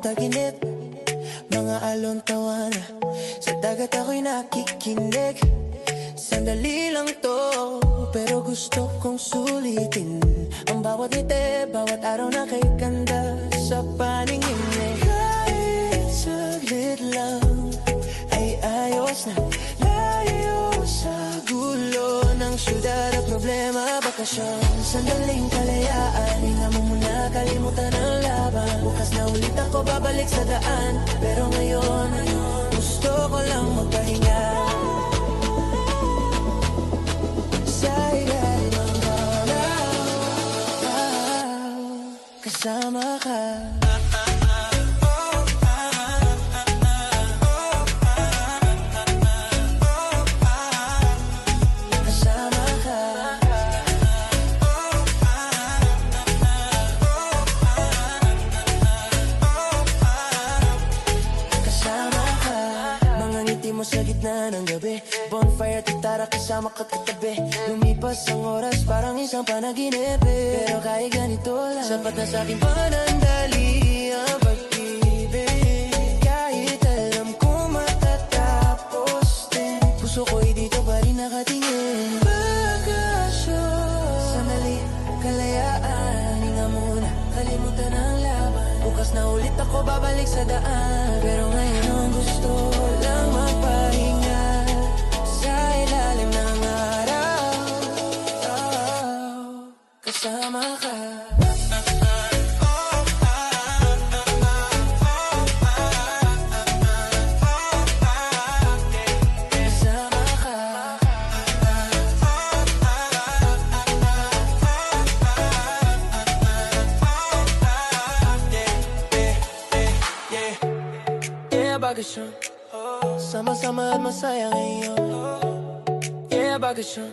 taginip, mga alon tawana. Sa dagat ako'y nakikinig. Sandali lang to, pero gusto kong sulitin ang bawat ngiti, bawat araw na kay ganda sa paningin mo. Kahit saglit lang ay ayos na, layo sa gulo ng syudad at problema. Bakasyon, sandaling kalayaan, hinga mo muna, kalimutan ang laban. Bukas na ulit ako babalik sa daan, pero ngayon gusto ko lang magpahinga. Sa ilalim ng araw, kasama ka. Sa gitna ng gabi, bonfire at gitara kasama ka katabi. Lumipas ang oras parang isang panaginip, pero kahit ganito lang, sapat na sa'kin panandali ang pag-ibig. Kahit alam ko matatapos din, puso ko'y dito pa rin nakatingin. Bakasyon, sandali, kalayaan, hinga muna, kalimutan ang laban. Bukas na ulit ako babalik sa daan, pero ngayon gusto lang magpahinga. Sa ilalim ng araw, kasama ka. Bakasyon, sama-sama at masaya ngayon. Yeah, bakasyon.